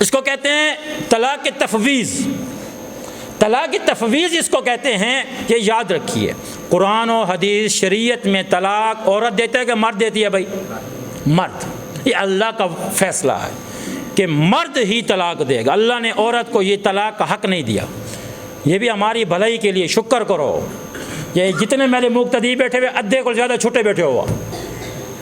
اس کو کہتے ہیں طلاق تفویض۔ طلاق تفویض اس کو کہتے ہیں، یہ یاد رکھیے، قرآن و حدیث شریعت میں طلاق عورت دیتا ہے کہ مرد دیتی ہے؟ بھائی مرد۔ یہ اللہ کا فیصلہ ہے کہ مرد ہی طلاق دے گا، اللہ نے عورت کو یہ طلاق کا حق نہیں دیا۔ یہ بھی ہماری بھلائی کے لیے شکر کرو، یہ جتنے میرے مقتدی بیٹھے ہوئے ادھے کو زیادہ چھوٹے بیٹھے ہوا،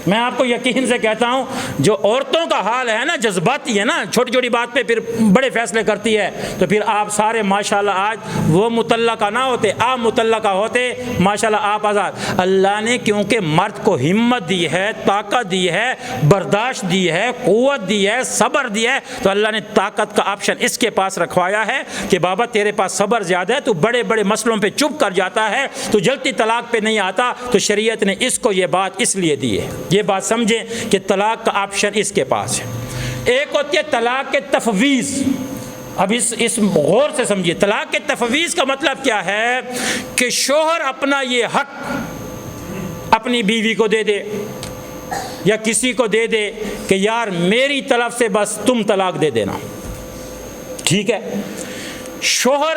میں آپ کو یقین سے کہتا ہوں جو عورتوں کا حال ہے نا، جذباتی ہے نا، چھوٹی چھوٹی بات پہ پھر بڑے فیصلے کرتی ہے، تو پھر آپ سارے ماشاءاللہ آج وہ مطلقہ نہ ہوتے، آپ مطلقہ ہوتے، ماشاءاللہ آپ آزاد۔ اللہ نے کیونکہ مرد کو ہمت دی ہے، طاقت دی ہے، برداشت دی ہے، قوت دی ہے، صبر دی ہے، تو اللہ نے طاقت کا آپشن اس کے پاس رکھوایا ہے کہ بابا تیرے پاس صبر زیادہ ہے، تو بڑے بڑے مسئلوں پہ چپ کر جاتا ہے، تو جلدی طلاق پہ نہیں آتا، تو شریعت نے اس کو یہ بات اس لیے دی ہے۔ یہ بات سمجھیں کہ طلاق کا آپشن اس کے پاس ہے۔ ایک ہوتی ہے طلاق کے تفویض۔ اب اس غور سے سمجھیے، طلاق کے تفویض کا مطلب کیا ہے کہ شوہر اپنا یہ حق اپنی بیوی کو دے دے یا کسی کو دے دے کہ یار میری طرف سے بس تم طلاق دے دینا، ٹھیک ہے۔ شوہر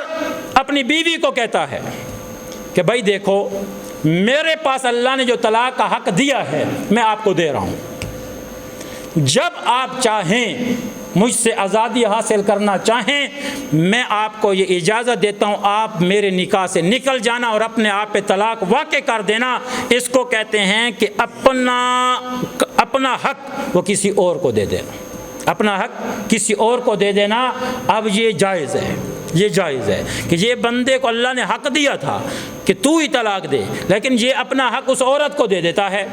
اپنی بیوی کو کہتا ہے کہ بھائی دیکھو میرے پاس اللہ نے جو طلاق کا حق دیا ہے میں آپ کو دے رہا ہوں، جب آپ چاہیں مجھ سے آزادی حاصل کرنا چاہیں میں آپ کو یہ اجازت دیتا ہوں، آپ میرے نکاح سے نکل جانا اور اپنے آپ پہ طلاق واقع کر دینا۔ اس کو کہتے ہیں کہ اپنا حق وہ کسی اور کو دے دینا، اپنا حق کسی اور کو دے دینا۔ اب یہ جائز ہے، یہ جائز ہے کہ یہ بندے کو اللہ نے حق دیا تھا کہ تو ہی طلاق دے، لیکن یہ اپنا حق اس عورت کو دے دیتا ہے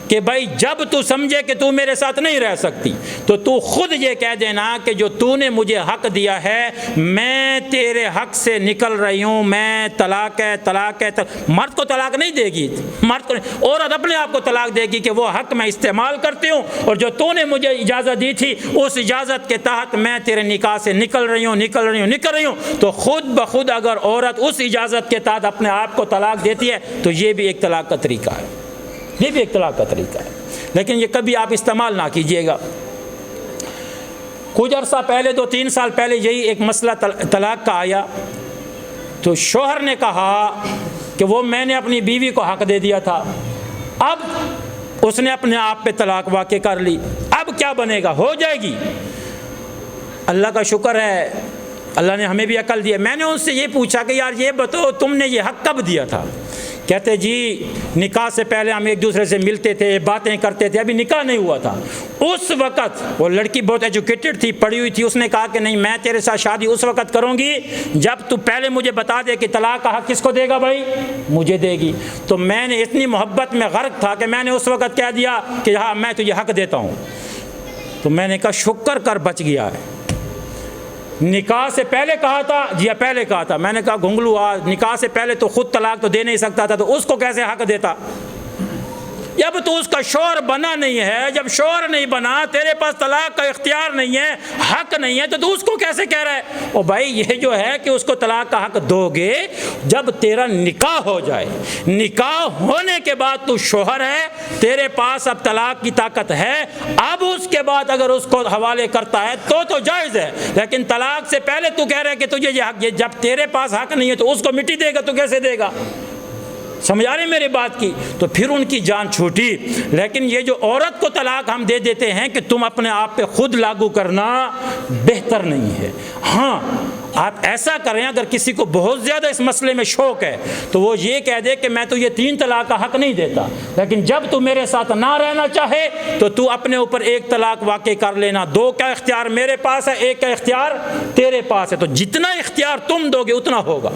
کہ بھائی جب تو سمجھے کہ تو میرے ساتھ نہیں رہ سکتی تو تو خود یہ کہہ دینا کہ جو تو نے مجھے حق دیا ہے میں تیرے حق سے نکل رہی ہوں، میں طلاق ہے طلاق ہے۔ مرد کو طلاق نہیں دے گی، مرد کو نہیں، عورت اپنے آپ کو طلاق دے گی کہ وہ حق میں استعمال کرتی ہوں اور جو تو نے مجھے اجازت دی تھی اس اجازت کے تحت میں تیرے نکاح سے نکل رہی ہوں۔ تو خود بخود اگر عورت اس اجازت کے تحت اپنے آپ کو طلاق دیتی ہے تو یہ بھی ایک طلاق کا طریقہ ہے، یہ بھی ایک طلاق کا طریقہ ہے، لیکن یہ کبھی آپ استعمال نہ کیجئے گا۔ کچھ عرصہ پہلے 2-3 سال پہلے یہی ایک مسئلہ طلاق کا آیا، تو شوہر نے کہا کہ وہ میں نے اپنی بیوی کو حق دے دیا تھا، اب اس نے اپنے آپ پہ طلاق واقع کر لی، اب کیا بنے گا؟ ہو جائے گی۔ اللہ کا شکر ہے اللہ نے ہمیں بھی عقل دی ہے۔ میں نے ان سے یہ پوچھا کہ یار یہ بتاؤ تم نے یہ حق کب دیا تھا؟ کہتے جی نکاح سے پہلے ہم ایک دوسرے سے ملتے تھے، باتیں کرتے تھے، ابھی نکاح نہیں ہوا تھا۔ اس وقت وہ لڑکی بہت ایجوکیٹڈ تھی، پڑھی ہوئی تھی، اس نے کہا کہ نہیں میں تیرے ساتھ شادی اس وقت کروں گی جب تو پہلے مجھے بتا دے کہ طلاق کا حق کس کو دے گا؟ بھائی مجھے دے گی۔ تو میں نے اتنی محبت میں غرق تھا کہ میں نے اس وقت کہہ دیا کہ ہاں میں تجھے حق دیتا ہوں۔ تو میں نے کہا شکر کر بچ گیا ہے، نکاح سے پہلے کہا تھا؟ جی پہلے کہا تھا۔ میں نے کہا گھنگلو نکاح سے پہلے تو خود طلاق تو دے نہیں سکتا تھا، تو اس کو کیسے حق دیتا؟ جب تو اس کا شوہر بنا نہیں ہے، جب شوہر نہیں بنا، تیرے پاس طلاق کا اختیار نہیں ہے، حق نہیں ہے، تو اس کو کیسے کہہ رہا ہے؟ او بھائی یہ جو ہے کہ اس کو طلاق کا حق دو گے جب تیرا نکاح ہو جائے، نکاح ہونے کے بعد تو شوہر ہے، تیرے پاس اب طلاق کی طاقت ہے، اب اس کے بعد اگر اس کو حوالے کرتا ہے تو جائز ہے، لیکن طلاق سے پہلے تو کہہ رہا ہے کہ تجھے یہ حق، جب تیرے پاس حق نہیں ہے تو اس کو مٹی دے گا تو کیسے دے گا؟ سمجھا رہے میری بات کی؟ تو پھر ان کی جان چھوٹی۔ لیکن یہ جو عورت کو طلاق ہم دے دیتے ہیں کہ تم اپنے آپ پہ خود لاگو کرنا بہتر نہیں ہے۔ ہاں آپ ایسا کریں اگر کسی کو بہت زیادہ اس مسئلے میں شوق ہے تو وہ یہ کہہ دے کہ میں تو یہ 3 طلاق کا حق نہیں دیتا، لیکن جب تو میرے ساتھ نہ رہنا چاہے تو تو اپنے اوپر 1 طلاق واقع کر لینا، 2 کا اختیار میرے پاس ہے، 1 کا اختیار تیرے پاس ہے، تو جتنا اختیار تم دو گے اتنا ہوگا۔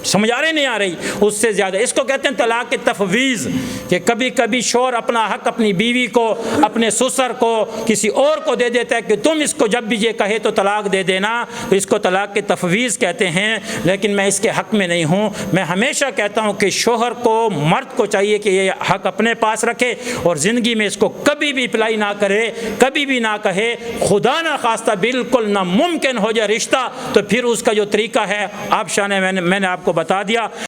سمجھ آ رہی نہیں آ رہی؟ اس سے زیادہ۔ اس کو کہتے ہیں طلاق تفویض، کہ کبھی کبھی شوہر اپنا حق اپنی بیوی کو، اپنے سسر کو، کسی اور کو دے دیتا ہے کہ تم اس کو جب بھی یہ کہے تو طلاق دے دینا، تو اس کو طلاق کے تفویض کہتے ہیں۔ لیکن میں اس کے حق میں نہیں ہوں، میں ہمیشہ کہتا ہوں کہ شوہر کو، مرد کو چاہیے کہ یہ حق اپنے پاس رکھے اور زندگی میں اس کو کبھی بھی اپلائی نہ کرے، کبھی بھی نہ کہے، خدا نہ خواستہ بالکل ناممکن ہو جائے رشتہ تو پھر اس کا جو طریقہ ہے آپ شانے میں نے آپ کو بتا دیا۔